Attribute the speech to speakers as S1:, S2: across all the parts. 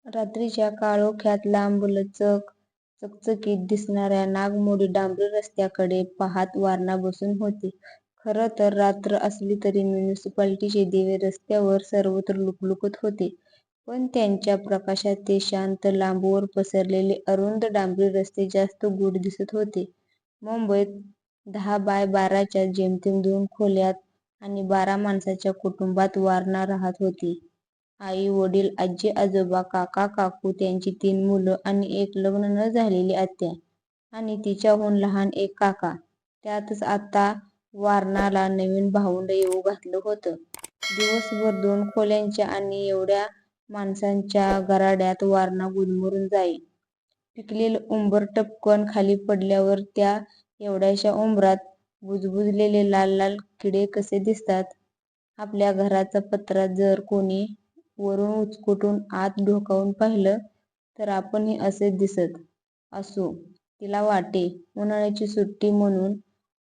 S1: रात्रीच्या काळोख्यात लांबलचक चकचकीत दिसणाऱ्या नागमोडी डांबरी रस्त्याकडे पाहात वारणा बसून होती. खरं तर रात्र असली तरी म्युनिसिपालिटीचे दिवे रस्त्यावर सर्वत्र लुकलुकत होते, पण त्यांच्या प्रकाशात ते शांत, लांबवर पसरलेले अरुंद डांबरी रस्ते जास्त गूढ दिसत होते. मुंबईत 10x12च्या जेमतेम 2 खोल्यात आणि 12 माणसांच्या कुटुंबात वारणा राहत होती. आई वडील, आजी आजोबा, काका काकू, त्यांची 3 मुलं आणि एक लग्न न झालेली आत्या आणि तिच्याहून लहान एक काका. त्यातच आता वारणाला नवीन भावंड येऊ घातलं होतं. दिवसभर 2 खोल्यांच्या आणि एवढ्या माणसांच्या गराड्यात वारणा गुदमरून जाई. पिकलेलं उंबर टपकन खाली पडल्यावर त्या एवढ्याशा उंबरात बुजबुजलेले लाल लाल किडे कसे दिसतात. आपल्या घराचा पत्रा जर कोणी वरून उचकटून आत डोकावून पाहिलं तर आपणही असेच दिसत असू, तिला वाटे. उन्हाळ्याची सुट्टी म्हणून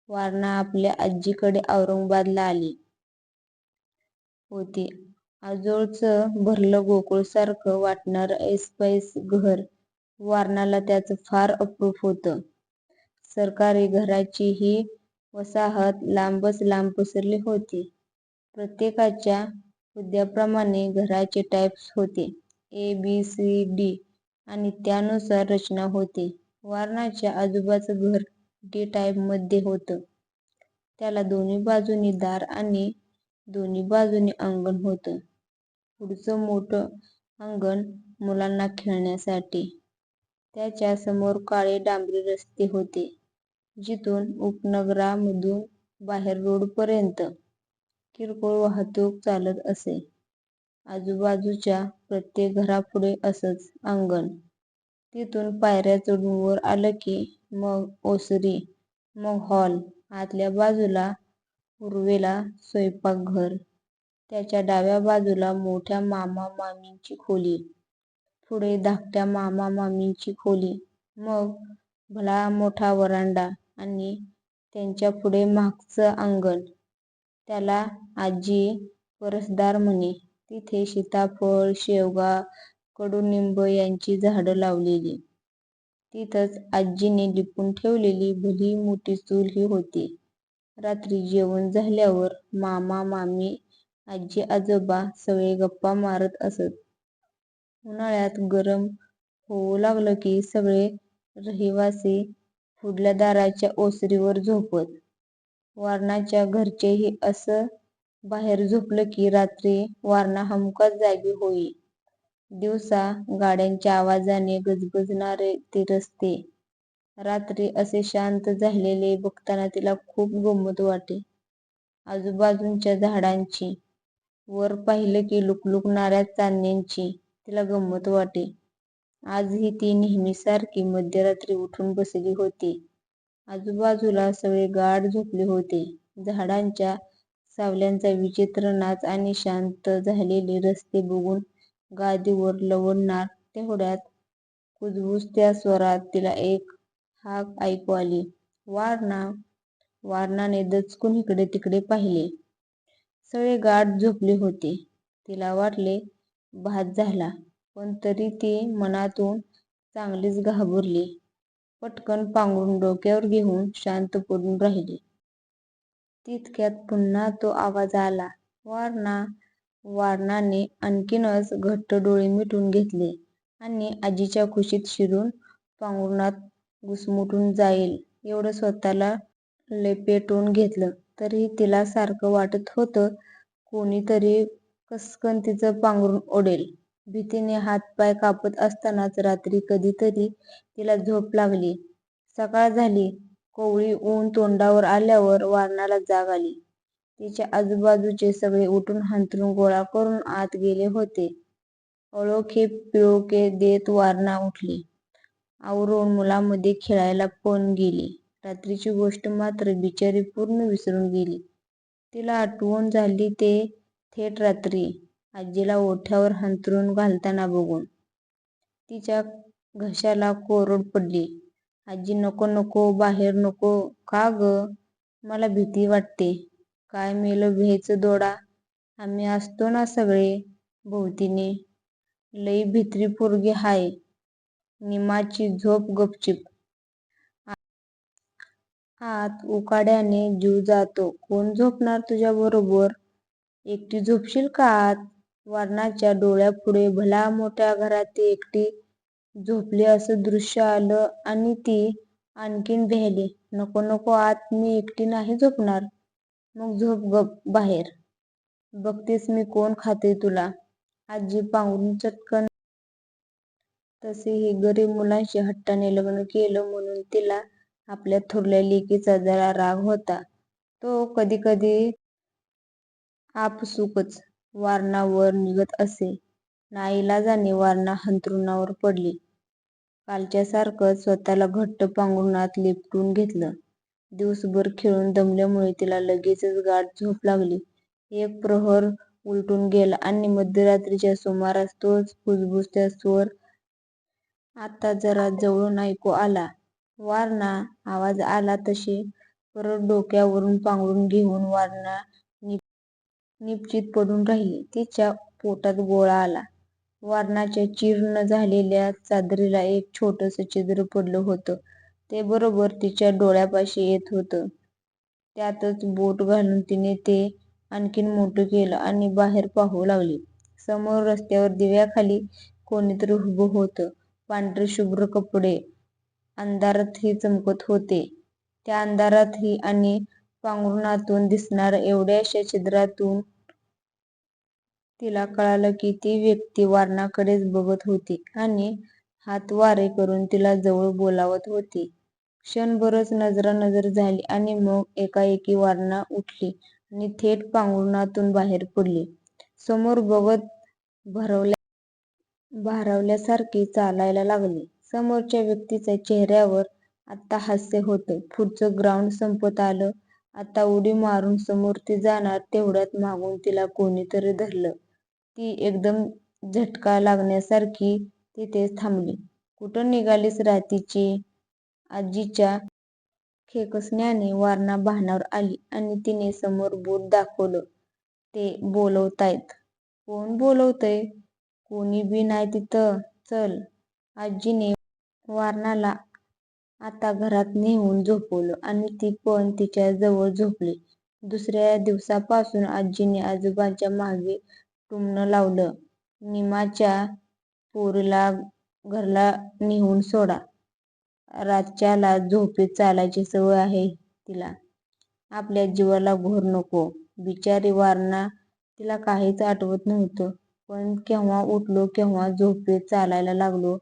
S1: वारणा आपल्या आजीकडे औरंगाबादला आली होती. आजोळचं भरलं गोकुळसारखं वाटणारं ऐसपैस घर वारणाला त्याचं फार अप्रूप होतं. सरकारी घरांची ही वसाहत लांबच लांब पसरली होती. प्रत्येकाच्या हुद्द्याप्रमाणे घराचे टाईप्स होते. ए, बी, सी, डी आणि त्यानुसार रचना होती. वारणाच्या आजोबाचं घर डी टाईपमध्ये होतं. त्याला दोन्ही बाजूंनी दार आणि दोन्ही बाजूंनी अंगण होतं. पुढचं मोठं अंगण मुलांना खेळण्यासाठी. त्याच्या समोर काळे डांबरी रस्ते होते, जिथून उपनगरामधून बाहेर रोडपर्यंत किरकोळ वाहतूक चालत असे. आजूबाजूच्या प्रत्येक घरापुढे असंच अंगण. तिथून पायऱ्या चढून वर आलं की मग ओसरी, मग हॉल. आतल्या बाजूला उरवेला स्वयंपाकघर. त्याच्या डाव्या बाजूला मोठ्या मामा मामींची खोली. पुढे धाकट्या मामा मामींची खोली. मग भला मोठा वरांडा आणि त्यांच्यापुढे मागचं अंगण. त्याला आजी परसदार म्हणे. तिथे सीताफळ, शेवगा, कडुनिंब यांची झाडं लावलेली. तिथंच आजीने लिपून ठेवलेली भली मोठी चूलही होती. रात्री जेवण झाल्यावर मामा मामी, आजी आजोबा सगळे गप्पा मारत असत. उन्हाळ्यात गरम होऊ लागलं की सगळे रहिवासी पुढल्या दाराच्या ओसरीवर झोपत. वारणाच्या घरचेही असं बाहेर झोपलं की रात्री वारणा हमखास जागी होई. दिवसा गाड्यांच्या आवाजाने गजबजणारे ते रस्ते रात्री असे शांत झालेले बघताना तिला खूप गंमत वाटे. आजूबाजूच्या झाडांची, वर पाहिलं की लुकलुकणाऱ्या चांदण्यांची तिला गंमत वाटे. आजही ती नेहमीसारखी मध्यरात्री उठून बसली होती. आजूबाजूला सगळे गाढ झोपले होते. झाडांच्या सावल्यांचा विचित्र नाच आणि शांत झालेले रस्ते बघून गादीवर लवंडणार तेवढ्यात कुजबुजत्या स्वरात तिला एक हाक ऐकू आली, "वारणा! " वारणाने दचकून इकडे तिकडे पाहिले. सगळे गाढ झोपले होते. तिला वाटले भात झाला, पण तरी ती मनातून चांगलीच घाबरली. पटकन पांघरून डोक्यावर घेऊन शांत पडून राहिली. तितक्यात पुन्हा तो आवाज आला, "वारणा! " वारणाने आणखीनच घट्ट डोळे मिटून घेतले आणि आजीच्या कुशीत शिरून पांघरुणात घुसमटून जाईल एवढं स्वतःला लपेटून घेतलं. तरीही तिला सारखं वाटत होतं कोणीतरी कस्कन तिचं पांघरूण ओढेल. भीतीने हातपाय कापत असतानाच रात्री कधीतरी तिला झोप लागली. सकाळ झाली. कोवळी ऊन तोंडावर आल्यावर वारणाला जाग आली. तिच्या आजूबाजूचे सगळे उठून अंथरूण गोळा करून आत गेले होते. अळोखे पिळोके देत वारणा उठली. आवरून मुलांमध्ये खेळायला पण गेली. रात्रीची गोष्ट मात्र बिचारी पूर्ण विसरून गेली. तिला आठवण झाली ते थेट रात्री आजीला ओठ्यावर अंथरूण घालताना बघून. तिच्या घशाला कोरड पडली. "आजी नको नको, बाहेर नको. " "का गं? " "मला भीती वाटते. " "काय मेलं भ्यायचं दोडा. आम्ही असतो ना सगळे भोवतीने. लई भित्री पोरगी हाय. निमाची झोप गपचीप. आत उकाड्याने जीव जातो. कोण झोपणार तुझ्याबरोबर? एकटी झोपशील का आत? वारणाच्या डोळ्यापुढे भल्या मोठ्या घरात ती एकटी झोपली असं दृश्य आलं आणि ती आणखीन भ्याली. नको नको आत मी एकटी नाही झोपणार. मग झोप गप बाहेर. बघतेस मी कोण खाते तुला. आजी पांघरून चटकन. तसेही गरीब मुलांशी हट्टाने लग्न केलं म्हणून तिला आपल्या थोरल्या लेकीचा जरा राग होता. तो कधी कधी आपसुकच वारणावर निघत असे. नाईलाजाने वारणा अंथरुणावर पडली. कालच्यासारखंच स्वतःला घट्ट पांघरुणात लेपटून घेतलं. दिवसभर खेळून दमल्यामुळे तिला लगेचच गाढ झोप लागली. एक प्रहर उलटून गेला आणि मध्यरात्रीच्या सुमारास तोच कुजबुजता स्वर आता जरा जवळून ऐकू आला. वारणा. आवाज आला तसे परत डोक्यावरून पांघरून घेऊन वारणा निपचित पडून राहिली. तिच्या पोटात गोळा आला. वारणाच्या चीर्ण झालेल्या चादरीला एक छोटंसं छिद्र पडलं होतं. ते बरोबर तिच्या डोळ्यापाशी येत होतं. त्यातच बोट घालून तिने ते आणखीन मोठं केलं आणि बाहेर पाहू लागली. समोर रस्त्यावर दिव्याखाली कोणीतरी उभं होतं. पांढरे शुभ्र कपडे अंधारातही चमकत होते. त्या अंधारातही आणि पांघरुणातून दिसणाऱ्या एवढ्याशा छिद्रातून तिला कळालं की ती व्यक्ती वारणाकडेच बघत होती आणि हातवारे करून तिला जवळ बोलावत होती. क्षणभरच नजरानजर झाली आणि मग एकाएकी वारणा उठली आणि थेट पांघरुणातून बाहेर पडली. समोर बघत भारावल्यासारखी चालायला लागली. समोरच्या व्यक्तीच्या चेहऱ्यावर आत्ता हास्य होतं. पुढचं ग्राउंड संपत आलं. आता उडी मारून समोर ती जाणार तेवढ्यात मागून तिला कोणीतरी धरलं. ती एकदम झटका लागल्यासारखी तिथेच थांबली. कुठं निघालीस रातीची? आजीच्या खेकसण्याने वारणा भानावर आली आणि तिने समोर बोट दाखवलं. ते बोलवतायत. कोण बोलवतंय? कोणी बी नाही तिथं. चल. आजीने वारणाला आता घरात नेऊन झोपवलं आणि ती पण तिच्या जवळ झोपली. दुसऱ्या दिवसापासून आजीने आजोबांच्या मागे टुमणं लावलं. निमाच्या पोरीला घरला नेऊन सोडा. रातच्याला झोपेत चालायची सवय आहे तिला. आपल्या जीवाला घोर नको. बिचारी वारणा. तिला काहीच आठवत नव्हतं. पण केव्हा उठलो, केव्हा झोपेत चालायला लागलो.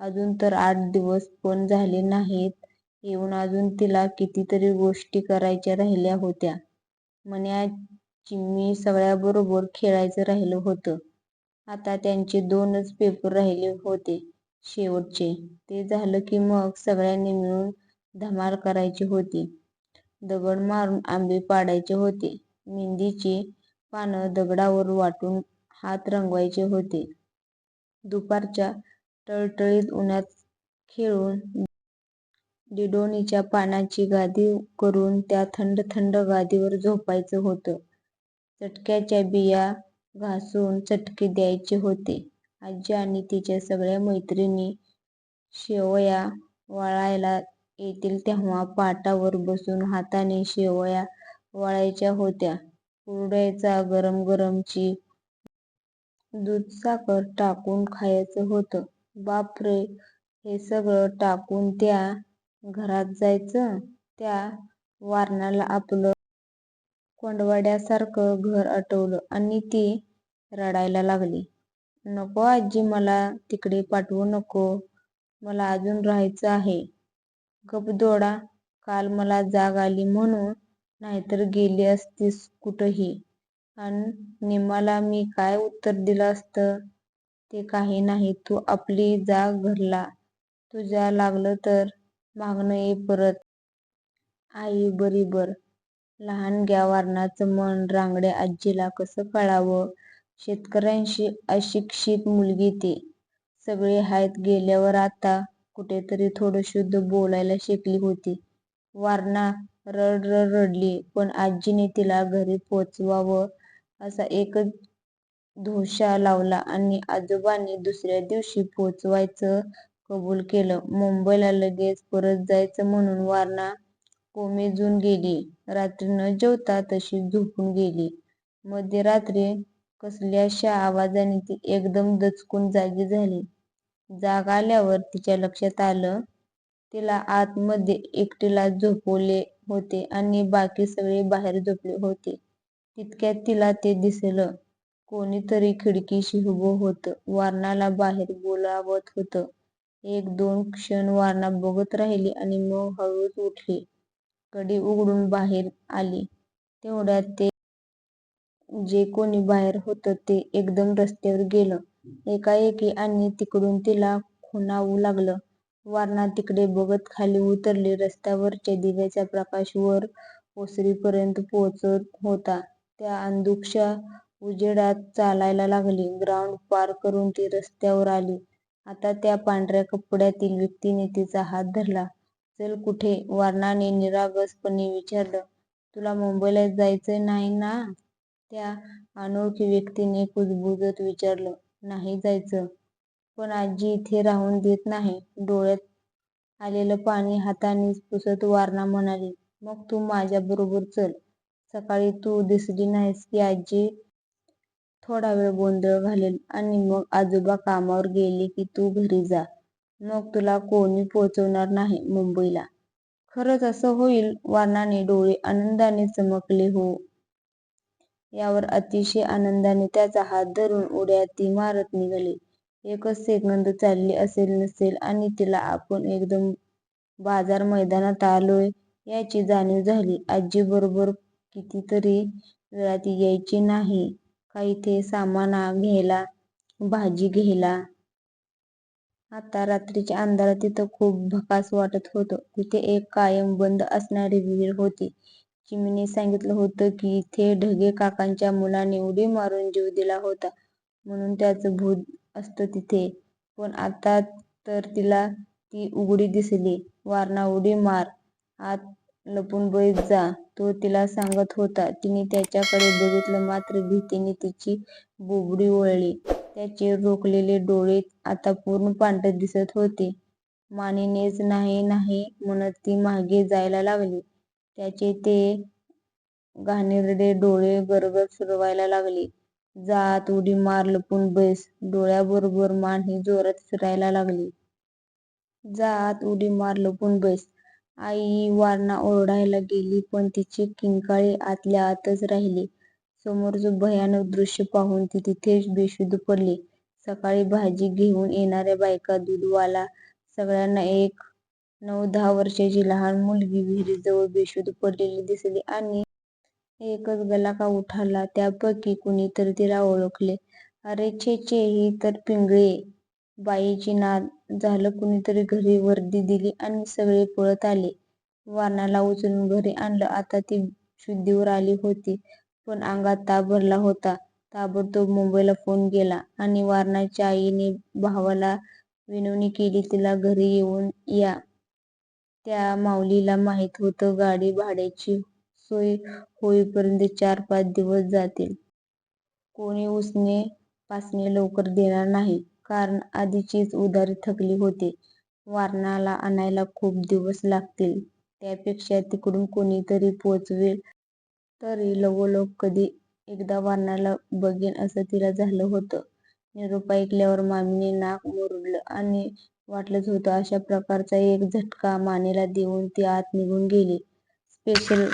S1: अजून तर 8 दिवस पण झाले नाहीत येऊन. अजून तिला कितीतरी गोष्टी करायच्या राहिल्या होत्या. मन्या, चिम्मी सगळ्यांबरोबर खेळायचं राहिलं होतं. आता त्यांचे 2च पेपर राहिले होते शेवटचे. ते झालं की मग सगळ्यांनी मिळून धमाल करायची होती. दगड मारून आंबे पाडायचे होते. मेंदीची पानं दगडावर वाटून हात रंगवायचे होते. दुपारच्या टळटळीत उन्हात खेळून डिडोनीच्या पानाची गादी करून त्या थंड थंड गादीवर झोपायचं होतं. चटक्याच्या बिया घासून चटके द्यायचे होते. आजी आणि तिच्या सगळ्या मैत्रिणी शेवया वाळायला येतील तेव्हा पाटावर बसून हाताने शेवया वाळायच्या होत्या. कुरडयाचा गरम गरम ची दूध-साखर टाकून खायचं होतं. बापरे, हे सगळं टाकून त्या घरात जायचं? त्या वारणाला आपलं कोंडवाड्यासारखं घर आठवलं आणि ती रडायला लागली. नको आजी, मला तिकडे पाठवू नको. मला अजून राहायचं आहे. गप दोडा. काल मला जाग आली म्हणून. नाहीतर गेली असतीस कुठंही. अन निमाला मी काय उत्तर दिलं असतं? ते काही नाही. तू आपली जा घरला. तुझ्या लागलं तर मागणं ये परत. आई बरीबर. लहानग्या वारणाचं मन रांगड्या आजीला कसं कळावं? शेतकऱ्यांची अशिक्षित मुलगी ती. सगळे हायत गेल्यावर आता कुठेतरी थोडं शुद्ध बोलायला शिकली होती. वारणा रड रडली. पण आजीने तिला घरी पोचवावं असा एकच धोशा लावला आणि आजोबांनी दुसऱ्या दिवशी पोचवायचं कबूल केलं. मुंबईला लगेच परत जायचं म्हणून वारणा कोमेजून गेली. रात्री न जेवता तशीच झोपून गेली. मध्यरात्री कसल्याशा आवाजाने ती एकदम दचकून जागी झाली. जाग आल्यावर तिच्या लक्षात आलं तिला आतमध्ये एकटीलाच झोपवले होते आणि बाकी सगळे बाहेर झोपले होते. तितक्यात तिला ते दिसलं. कोणीतरी खिडकीशी उभं होतं. वारणाला बाहेर बोलावत होतं. 1-2 क्षण वारणा बघत राहिली आणि मग हळूच उठली. कडी उघडून बाहेर आली. तेवढ्यात ते जे कोणी बाहेर होतं ते एकदम रस्त्यावर गेलं एकाएकी आणि तिकडून तिला खुणावू लागलं. वारणा तिकडे बघत खाली उतरली. रस्त्यावरच्या दिव्याचा प्रकाश वर ओसरीपर्यंत पोचत होता. त्या अंधुकशा उजेडात चालायला लागली. ग्राउंड पार करून ती रस्त्यावर आली. आता त्या पांढऱ्या कपड्यातील व्यक्तीने तिचा हात धरला. "चल कुठे? " वारणाने निरागसपणे विचारलं. "तुला मुंबईला जायचं नाही ना? " त्या अनोळखी व्यक्तीने कुजबुजत विचारलं. "नाही जायचं. पण आजी इथे राहून देत नाही. " डोळ्यात आलेलं पाणी हाताने पुसत वारणा म्हणाली. "मग तू माझ्याबरोबर चल. सकाळी तू दिसली नाहीस की आजी थोडा वेळ गोंधळ घालेल आणि मग आजोबा कामावर गेले की तू घरी जा. मग तुला कोणी पोहोचवणार नाही मुंबईला. " "खरंच असं होईल? " वारणाचे डोळे आनंदाने चमकले. "हो. " यावर अतिशय आनंदाने त्याचा हात धरून उड्या ती मारत निघाली. एकच सेकंद चालली असेल नसेल आणि तिला आपण एकदम बाजार मैदानात आलोय याची जाणीव झाली. आजीबरोबर कितीतरी वेळा ती यायची नाही का इथे सामान घ्यायला, भाजी घ्यायला. आता रात्रीच्या अंधारात तिथं खूप भकास वाटत होतं. तिथे एक कायम बंद असणारी विहीर होती. चिमणीने सांगितलं होतं की इथे ढगे काकांच्या मुलाने उडी मारून जीव दिला होता म्हणून त्याचं भूत असतं तिथे. पण आता तर तिला ती उघडी दिसली. "वारणा उडी मार, आत लपून बैस जा," तो तिला सांगत होता. तिने त्याच्याकडे बघितलं मात्र भीतीने तिची बोबडी वळली. त्याचे रोखलेले डोळे आता पूर्ण पांढरे दिसत होते. मानेनेच "नाही नाही" म्हणत ती मागे जायला लागली. त्याचे ते घाणेरडे डोळे गरगरत फिरवायला लागले. "जा आत, उडी मार, लपून बैस. " डोळ्याबरोबर मानही जोरात फिरायला लागली. "जा आत, उडी मार, लपून बैस. " "आई! " वारणा ओरडायला गेली पण तिची किंकाळी आतल्या आतच राहिली. समोरचं भयानक दृश्य पाहून ती तिथेच बेशुद्ध पडली. सकाळी भाजी घेऊन येणाऱ्या बायका, दूधवाला सगळ्यांना एक 9-10 वर्षाची लहान मुलगी विहिरीजवळ बेशुद्ध पडलेली दिसली आणि एकच गलाका उठला. त्यापैकी कुणीतरी तिला ओळखले. "अरे छे छे, ही तर पिंगळे बाईची नात. " झालं. कुणीतरी घरी वर्दी दिली आणि सगळे पळत आले. वारणाला उचलून घरी आणलं. आता ती शुद्धीवर आली होती पण अंगात ताप भरला होता. ताबडतोब मुंबईला फोन गेला आणि वारणाच्या आईने भावाला विनवणी केली तिला घरी येऊन या. त्या माऊलीला माहीत होतं गाडी भाड्याची सोय होईपर्यंत 4-5 दिवस जातील. कोणी उसने पासने लवकर देणार नाही. कारण आधीचीच उधारी थकली होती. वारणाला आणायला खूप दिवस लागतील. त्यापेक्षा तिकडून कोणीतरी पोचवेल तरी लगोलग कधी एकदा वारणाला बघेन असं तिला झालं होतं. निरोप ऐकल्यावर मामीने नाक मुरडलं आणि वाटलंच होतं अशा प्रकारचा एक झटका मानेला देऊन ती आत निघून गेली. स्पेशल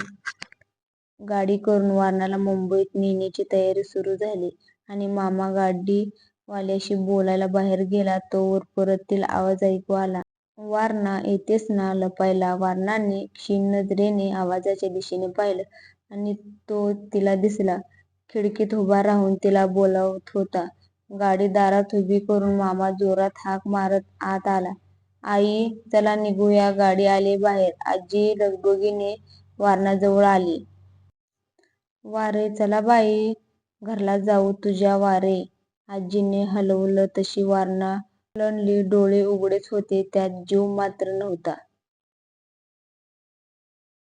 S1: गाडी करून वारणाला मुंबईत नेण्याची तयारी सुरू झाली आणि मामा गाडीवाल्याशी बोलायला बाहेर गेला तोवर परत तिला आवाज ऐकू आला. "वारणा, येतेस ना लपायला? " वारणाने क्षीण नजरेने आवाजाच्या दिशेने पाहिलं आणि तो तिला दिसला. खिडकीत उभा राहून तिला बोलावत होता. गाडी दारात उभी करून मामा जोरात हाक मारत आत आला. "आई, चला निघूया. " गाडी आली बाहेर. आजी लगबगीने वारणाजवळ आली. "वारे, चला बाई, घरला जाऊ तुझ्या. " "वारे? " आजीने हलवलं तशी वारणा ओलंडली. डोळे उघडेच होते. त्यात जीव मात्र नव्हता.